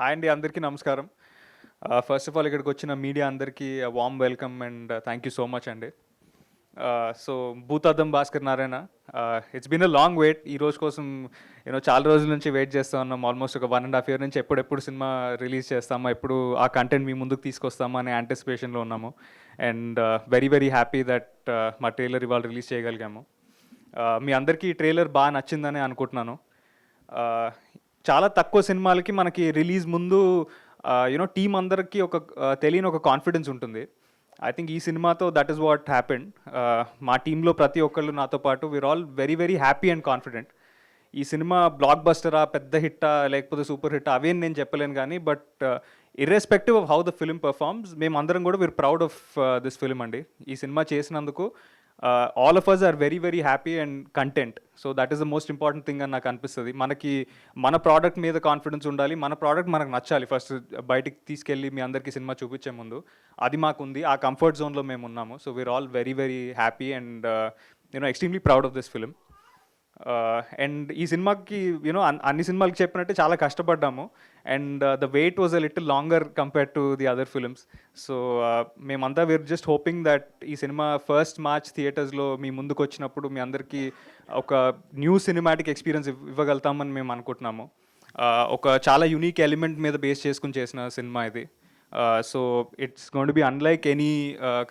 Hi అండి, అందరికీ నమస్కారం. ఫస్ట్ ఆఫ్ ఆల్ ఇక్కడికొచ్చిన మీడియా అందరికీ warm welcome and thank you so much అండి. So Bhoothaddam Bhaskar Narayana, it's been a long wait. ఈ రోజు కోసం చాలా రోజుల నుంచి వెయిట్ చేస్తూ ఉన్నాం. ఆల్మోస్ట్ ఒక 1.5 year నుంచి ఎప్పుడెప్పుడు సినిమా రిలీజ్ చేస్తామా, ఎప్పుడు ఆ కంటెంట్ మీ ముందుకు తీసుకొస్తామా అనే యాంటిసిపేషన్లో ఉన్నాము. And very very happy that మా ట్రైలర్ ఇవాళ రిలీజ్ చేయగలిగాము. మీ అందరికీ ఈ ట్రైలర్ బాగా నచ్చిందని అనుకుంటున్నాను. ఆహ్, చాలా తక్కువ సినిమాలకి మనకి రిలీజ్ ముందు టీమ్ అందరికి ఒక తెలియని ఒక కాన్ఫిడెన్స్ ఉంటుంది. ఐ థింక్ ఈ సినిమాతో దట్ ఈస్ వాట్ హ్యాపెండ్. మా టీంలో ప్రతి ఒక్కళ్ళు నాతో పాటు we are all very very happy and confident. ఈ సినిమా బ్లాక్ బస్టరా, పెద్ద హిట్టా, లేకపోతే సూపర్ హిట్టా అవేం నేను చెప్పలేను కానీ, but irrespective of how the film performs, మేమందరం కూడా we are proud of this film అండి. ఈ సినిమా చేసినందుకు all of us are very very happy and content. So that is the most important thing అని నాకు అనిపిస్తుంది. మనకి మన ప్రోడక్ట్ మీద కాన్ఫిడెన్స్ ఉండాలి, మన ప్రోడక్ట్ మనకు నచ్చాలి. ఫస్ట్ బయటికి తీసుకెళ్ళి మీ అందరికీ సినిమా చూపించే ముందు అది మాకుంది. ఆ కంఫర్ట్ జోన్లో మేము ఉన్నాము. So we're all very very happy and extremely proud of this film. And ఈ సినిమాకి అన్ని సినిమాలకి చెప్పినట్టే చాలా కష్టపడ్డాము. And the wait was a little longer compared to the other films. So మేమంతా వీఆర్ జస్ట్ హోపింగ్ దట్ ఈ సినిమా 1st March థియేటర్స్లో మీ ముందుకు వచ్చినప్పుడు మీ అందరికీ ఒక న్యూ సినిమాటిక్ ఎక్స్పీరియన్స్ ఇవ్వగలుగుతామని మేము అనుకుంటున్నాము. ఒక చాలా యూనిక్ ఎలిమెంట్ మీద బేస్ చేసుకుని చేసిన సినిమా ఇది. So it's going to be unlike any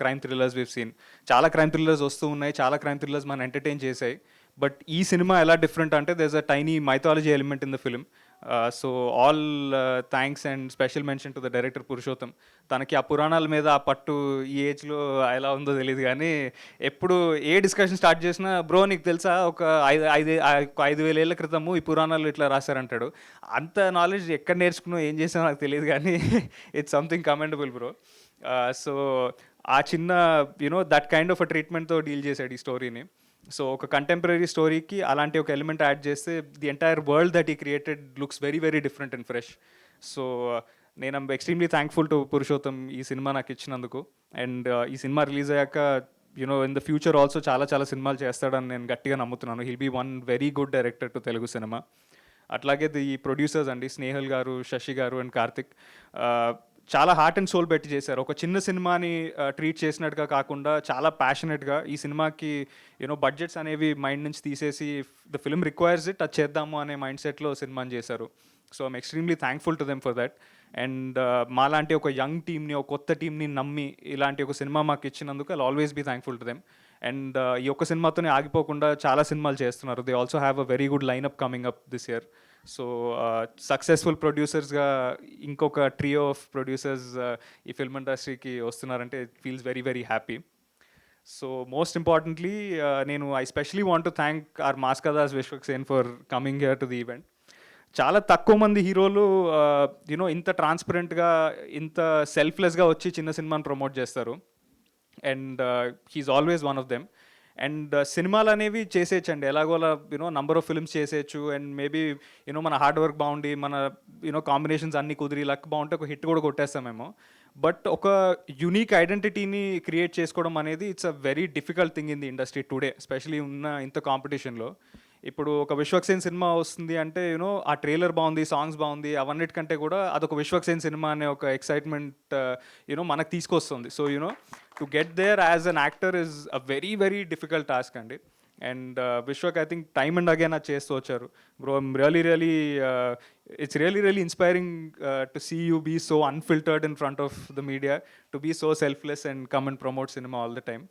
crime thrillers we've seen. చాలా క్రైమ్ థ్రిల్లర్స్ వస్తూ ఉన్నాయి, చాలా క్రైమ్ థ్రిల్లర్స్ మనం ఎంటర్టైన్ చేసాయి. బట్ ఈ సినిమా ఎలా డిఫరెంట్ అంటే there is a tiny mythology element in the film. So all thanks and special mention to the director Purushottam. తనకి ఆ పురాణాల మీద ఆ పట్టు ఈ ఏజ్లో ఎలా ఉందో తెలియదు కానీ, ఎప్పుడు ఏ డిస్కషన్ స్టార్ట్ చేసినా బ్రో నీకు తెలుసా ఒక 5,000 ఏళ్ళ క్రితము ఈ పురాణాలు ఇట్లా రాశారంటాడు. అంత నాలెడ్జ్ ఎక్కడ నేర్చుకున్నావు, ఏం చేసావు నాకు తెలియదు కానీ it's something commendable bro. So ఆ చిన్న దట్ కైండ్ ఆఫ్ అ ట్రీట్మెంట్తో డీల్ చేశాడు ఈ స్టోరీని. సో ఒక కంటెంపరీ స్టోరీకి అలాంటి ఒక ఎలిమెంట్ యాడ్ చేస్తే ది ఎంటైర్ వరల్డ్ దట్ ఈ created looks very very different and fresh. So నేను ఎక్స్ట్రీమ్లీ థ్యాంక్ఫుల్ టు పురుషోత్తం ఈ సినిమా నాకు ఇచ్చినందుకు. అండ్ ఈ సినిమా రిలీజ్ అయ్యాక ఇన్ ద ఫ్యూచర్ ఆల్సో చాలా చాలా సినిమాలు చేస్తాడని నేను గట్టిగా నమ్ముతున్నాను. He'll be one very good director to Telugu cinema. అట్లాగే ఈ ప్రొడ్యూసర్స్ అండి, స్నేహల్ గారు, శశి గారు అండ్ కార్తిక్ చాలా హార్ట్ అండ్ సోల్ పెట్టి చేశారు. ఒక చిన్న సినిమాని ట్రీట్ చేసినట్టుగా కాకుండా చాలా ప్యాషనెట్గా ఈ సినిమాకి బడ్జెట్స్ అనేవి మైండ్ నుంచి తీసేసి ద ఫిల్మ్ రిక్వైర్స్ ఇట్, అది చేద్దాము అనే మైండ్ సెట్లో సినిమాని చేశారు. So I'm extremely thankful to them for that. And మాలాంటి ఒక యంగ్ టీమ్ని, ఒక కొత్త టీమ్ని నమ్మి ఇలాంటి ఒక సినిమా మాకు ఇచ్చినందుకు I'll always be thankful to them. And ఈ ఒక్క సినిమాతోనే ఆగిపోకుండా చాలా సినిమాలు చేస్తున్నారు. They also have a very good lineup coming up this year. So successful ప్రొడ్యూసర్స్గా ఇంకొక ట్రియో ఆఫ్ ప్రొడ్యూసర్స్ ఈ ఫిల్మ్ ఇండస్ట్రీకి వస్తున్నారంటే it feels very very happy. So most importantly నేను I specially want to thank our Mass Ka Das Vishwaksen for coming here to the event. చాలా తక్కువ మంది హీరోలు ఇంత ట్రాన్స్పరెంట్గా, ఇంత సెల్ఫ్లెస్గా వచ్చి చిన్న సినిమాని ప్రమోట్ చేస్తారు. And he's always one of them. And సినిమాలు అనేవి చేసేయచ్చండి ఎలాగోలా, నంబర్ ఆఫ్ ఫిల్మ్స్ చేసేయచ్చు. అండ్ మేబీ మన హార్డ్ వర్క్ బాగుండి, మన కాంబినేషన్స్ అన్నీ కుదిరి లక్ బాగుంటే ఒక హిట్ కూడా కొట్టేస్తామేమో. బట్ ఒక యూనిక్ ఐడెంటిటీని క్రియేట్ చేసుకోవడం అనేది it's a very difficult thing in the industry today, especially ఉన్న ఇంత కాంపిటీషన్లో. ఇప్పుడు ఒక విశ్వక్సేన్ సినిమా వస్తుంది అంటే ఆ ట్రైలర్ బాగుంది, సాంగ్స్ బాగుంది, అవన్నిటికంటే కూడా అదొక విశ్వక్సేన్ సినిమా అనే ఒక ఎక్సైట్మెంట్ మనకు తీసుకొస్తుంది. So to get there as an actor is a very very difficult task అండి. And Vishwak I think time and again అది చేస్తూ వచ్చారు. Bro I'm really really it's really really inspiring to see you be so unfiltered in front of the media, to be so selfless and come and promote సినిమా all the time.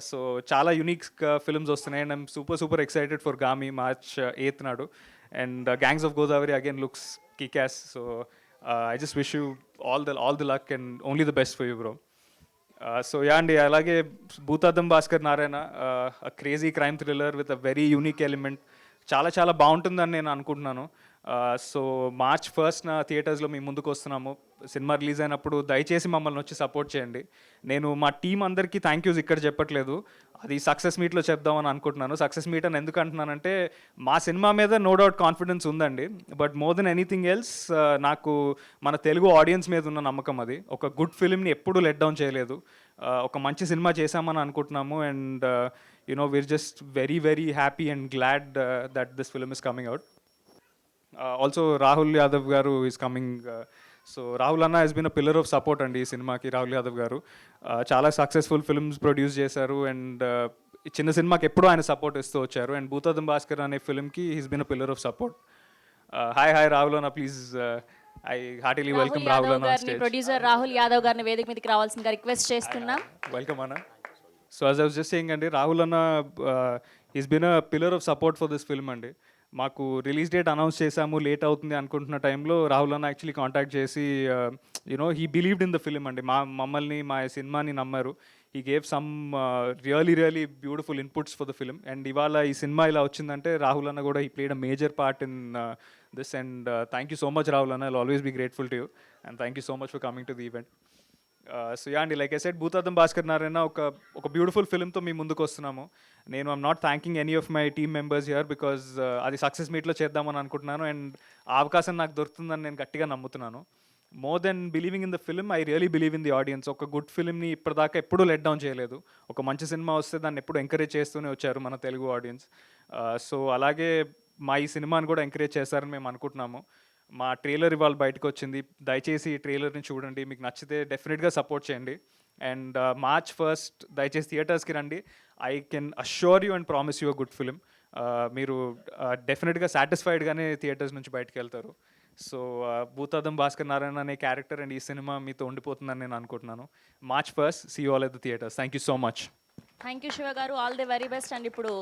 So చాలా unique films వస్తున్నాయి and I'm super excited for Gaami March 8th నాడు. And gangs of Godavari again looks kick ass. So I just wish you all the luck and only the best for you bro. So yeah అండి, అలాగే Bhoothaddam Bhaskar Narayana, crazy crime thriller with a very unique element, చాలా చాలా బాగుంటుందని నేను అనుకుంటున్నాను. So March 1st థియేటర్స్లో మేము ముందుకు వస్తున్నాము. సినిమా రిలీజ్ అయినప్పుడు దయచేసి మమ్మల్ని వచ్చి సపోర్ట్ చేయండి. నేను మా టీం అందరికీ థ్యాంక్ యూస్ ఇక్కడ చెప్పట్లేదు, అది సక్సెస్ మీట్లో చెప్దామని అనుకుంటున్నాను. సక్సెస్ మీట్ అని ఎందుకు అంటున్నానంటే మా సినిమా మీద నో డౌట్ కాన్ఫిడెన్స్ ఉందండి. But more than anything else నాకు మన తెలుగు ఆడియన్స్ మీద ఉన్న నమ్మకం. అది ఒక గుడ్ ఫిల్మ్ని ఎప్పుడూ లెట్ డౌన్ చేయలేదు. ఒక మంచి సినిమా చేశామని అనుకుంటున్నాము. And we are just very very happy and glad that this film is coming out. Also Rahul Yadav గారు ఈజ్ కమింగ్. సో రాహుల్ అన్న he's been a pillar of support అండి ఈ సినిమాకి. రాహుల్ యాదవ్ గారు చాలా సక్సెస్ఫుల్ ఫిల్మ్స్ ప్రొడ్యూస్ చేశారు అండ్ చిన్న సినిమాకి ఎప్పుడూ ఆయన సపోర్ట్ ఇస్తూ వచ్చారు. అండ్ భూతద్దం భాస్కర్ అనే ఫిల్మ్కి he's been a pillar of support. Hi Rahul అన్న, please I heartily welcome Rahul అన్న on stage. Producer Rahul Yadav గారిని వేదిక మీదకి రావాల్సిందిగా రిక్వెస్ట్ చేస్తున్నాం. వెల్కమ్ అన్న. So as I was just saying అండి, రాహుల్ అన్న is been a pillar of support for this film అండి. మాకు రిలీజ్ డేట్ అనౌన్స్ చేశాము, లేట్ అవుతుంది అనుకుంటున్న టైంలో రాహుల్ అన్న యాక్చువల్లీ కాంటాక్ట్ చేసి you know he believed in the film అండి. మమ్మల్ని మా సినిమాని నమ్మారు. He gave some really beautiful inputs for the film. And ఇవాళ ఈ సినిమా ఇలా వచ్చిందంటే రాహుల్ అన్న కూడా he played a major part in this. And thank you so much Rahul అన్న, I'll always be grateful to you and thank you so much for coming to the event. So yeah అండి, like I said, Bhoothaddam Bhaskar Narayana ఒక beautiful ఫిల్మ్తో మీ ముందుకు వస్తున్నాము. నేను I'm not thanking any of my team members here because అది success మీట్లో చేద్దామని అనుకుంటున్నాను అండ్ ఆ అవకాశం నాకు దొరుకుతుందని నేను గట్టిగా నమ్ముతున్నాను. More than believing in the film, I really believe in the audience. ఒక గుడ్ ఫిల్మ్ని ఇప్పటిదాకా ఎప్పుడూ లెట్ డౌన్ చేయలేదు. ఒక మంచి సినిమా వస్తే దాన్ని ఎప్పుడు ఎంకరేజ్ చేస్తూనే వచ్చారు మన తెలుగు ఆడియన్స్. సో అలాగే మా ఈ సినిమాని కూడా ఎంకరేజ్ చేస్తారని మేము అనుకుంటున్నాము. మా ట్రైలర్ ఇవాళ బయటకు వచ్చింది, దయచేసి ఈ ట్రైలర్ని చూడండి, మీకు నచ్చితే డెఫినెట్గా సపోర్ట్ చేయండి. అండ్ March 1st దయచేసి థియేటర్స్కి రండి. I can assure you and promise you a good film. మీరు డెఫినెట్గా సాటిస్ఫైడ్గానే థియేటర్స్ నుంచి బయటకు వెళ్తారు. సో భూతద్దం భాస్కర్ నారాయణ అనే క్యారెక్టర్ అండ్ ఈ సినిమా మీతో ఉండిపోతుందని నేను అనుకుంటున్నాను. March 1st, see you all at the theatres. Thank you so much. Thank you Shiva గారు, all the very best. And ఇప్పుడు